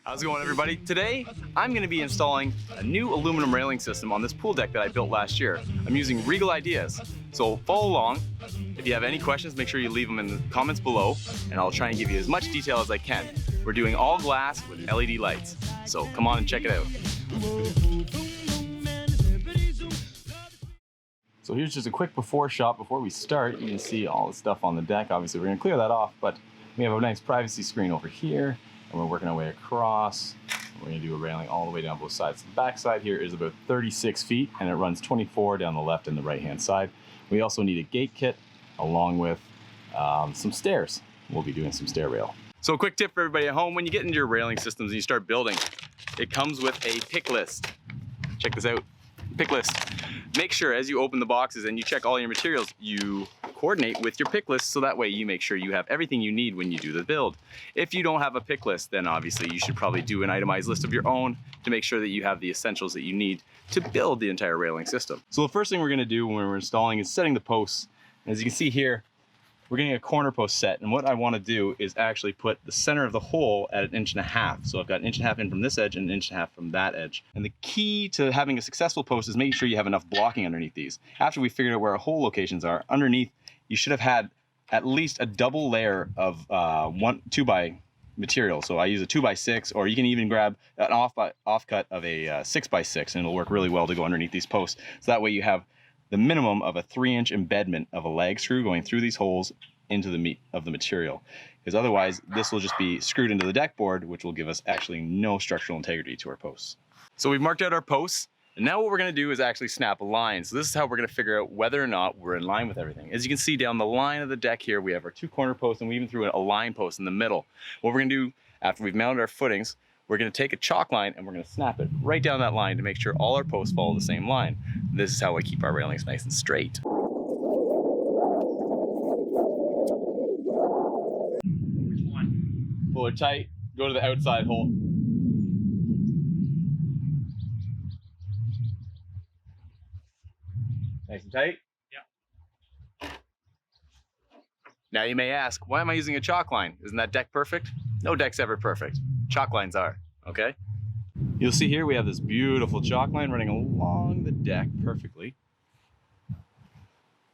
How's it going, everybody? Today, I'm going to be installing a new aluminum railing system on this pool deck that I built last year. I'm using Regal Ideas, so follow along. If you have any questions, make sure you leave them in the comments below, and I'll try and give you as much detail as I can. We're doing all glass with LED lights, so come on and check it out. So here's just a quick before shot before we start. You can see all the stuff on the deck. Obviously, we're going to clear that off, but we have a nice privacy screen over here. And we're working our way across. We're going to do a railing all the way down both sides. The back side here is about 36 feet and it runs 24 down the left and the right hand side. We also need a gate kit along with some stairs. We'll be doing some stair rail. So a quick tip for everybody at home: when you get into your railing systems and you start building, it comes with a pick list. Check this out, pick list. Make sure as you open the boxes and you check all your materials, you coordinate with your pick list so that way you make sure you have everything you need when you do the build. If you don't have a pick list, then obviously you should probably do an itemized list of your own to make sure that you have the essentials that you need to build the entire railing system. So the first thing we're going to do when we're installing is setting the posts. As you can see here, we're getting a corner post set, and what I want to do is actually put the center of the hole at 1.5 inches. So I've got 1.5 inches in from this edge and 1.5 inches from that edge. And the key to having a successful post is making sure you have enough blocking underneath these. After we figured out where our hole locations are, underneath you should have had at least a double layer of 2x material. So I use a 2x6, or you can even grab an offcut of a 6x6, and it'll work really well to go underneath these posts. So that way you have the minimum of a 3-inch embedment of a lag screw going through these holes into the meat of the material. Because otherwise this will just be screwed into the deck board, which will give us actually no structural integrity to our posts. So we've marked out our posts. And now what we're going to do is actually snap a line. So this is how we're going to figure out whether or not we're in line with everything. As you can see down the line of the deck here, we have our 2 corner posts, and we even threw a line post in the middle. What we're going to do after we've mounted our footings, we're going to take a chalk line and we're going to snap it right down that line to make sure all our posts follow the same line. This is how I keep our railings nice and straight. Which one? Pull her tight, go to the outside hole. Nice and tight? Yeah. Now you may ask, why am I using a chalk line? Isn't that deck perfect? No deck's ever perfect. Chalk lines are, okay? You'll see here we have this beautiful chalk line running along the deck perfectly.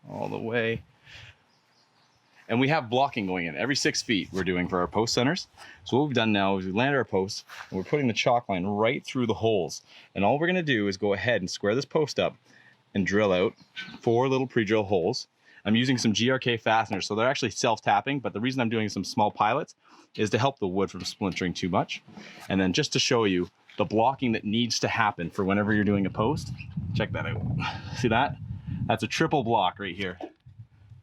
All the way. And we have blocking going in. Every 6 feet we're doing for our post centers. So what we've done now is we landed our posts and we're putting the chalk line right through the holes. And all we're gonna do is go ahead and square this post up and drill out 4 little pre-drill holes. I'm using some GRK fasteners, so they're actually self-tapping, but the reason I'm doing some small pilots is to help the wood from splintering too much. And then just to show you the blocking that needs to happen for whenever you're doing a post, check that out. See that? That's a triple block right here.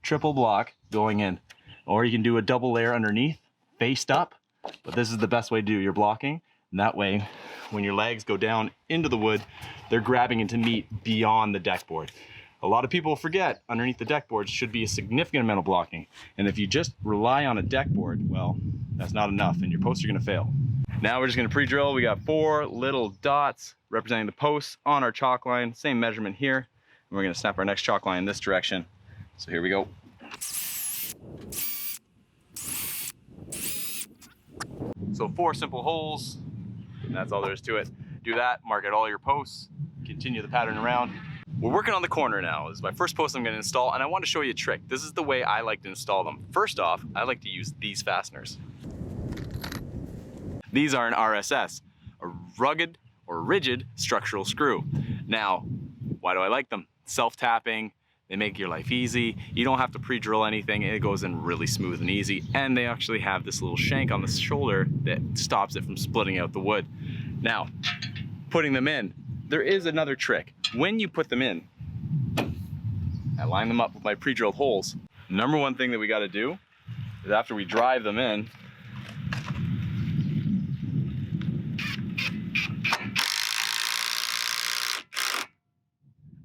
Triple block going in. Or you can do a double layer underneath, faced up, but this is the best way to do your blocking. And that way, when your legs go down into the wood, they're grabbing into meat beyond the deck board. A lot of people forget underneath the deck board should be a significant amount of blocking. And if you just rely on a deck board, well, that's not enough and your posts are gonna fail. Now we're just gonna pre-drill. We got 4 little dots representing the posts on our chalk line, same measurement here. And we're gonna snap our next chalk line in this direction. So here we go. So 4 simple holes. And that's all there is to it. Do that, mark out all your posts, continue the pattern around. We're working on the corner now. This is my first post I'm going to install, and I want to show you a trick. This is the way I like to install them. First off, I like to use these fasteners. These are an RSS, a rugged or rigid structural screw. Now, why do I like them? Self-tapping, they make your life easy. You don't have to pre-drill anything. It goes in really smooth and easy. And they actually have this little shank on the shoulder that stops it from splitting out the wood. Now, putting them in, there is another trick. When you put them in, I line them up with my pre-drilled holes. Number one thing that we got to do is after we drive them in,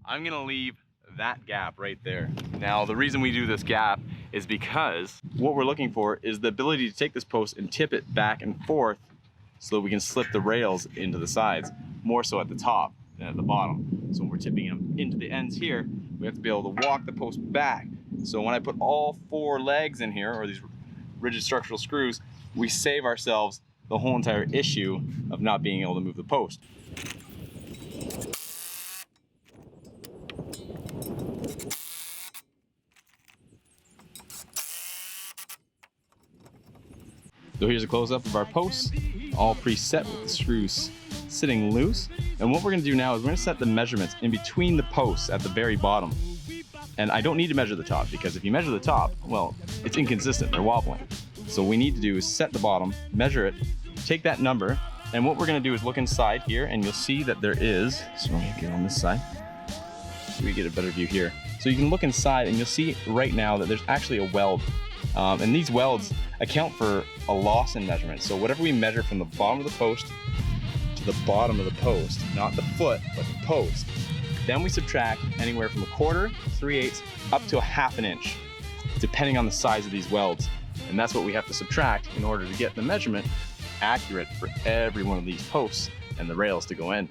I'm gonna leave that gap right there. Now, the reason we do this gap is because what we're looking for is the ability to take this post and tip it back and forth so that we can slip the rails into the sides, more so at the top than at the bottom. So when we're tipping them into the ends here, we have to be able to walk the post back. So when I put all 4 legs in here, or these rigid structural screws, we save ourselves the whole entire issue of not being able to move the post. So here's a close-up of our posts, all preset with the screws sitting loose. And what we're gonna do now is we're gonna set the measurements in between the posts at the very bottom. And I don't need to measure the top, because if you measure the top, well, it's inconsistent, they're wobbling. So what we need to do is set the bottom, measure it, take that number, and what we're gonna do is look inside here, and you'll see that there is, so I'm gonna get on this side, so we get a better view here. So you can look inside and you'll see right now that there's actually a weld. And these welds account for a loss in measurement. So whatever we measure from the bottom of the post to the bottom of the post, not the foot, but the post, then we subtract anywhere from 1/4, 3/8, up to 1/2 inch, depending on the size of these welds. And that's what we have to subtract in order to get the measurement accurate for every one of these posts and the rails to go in.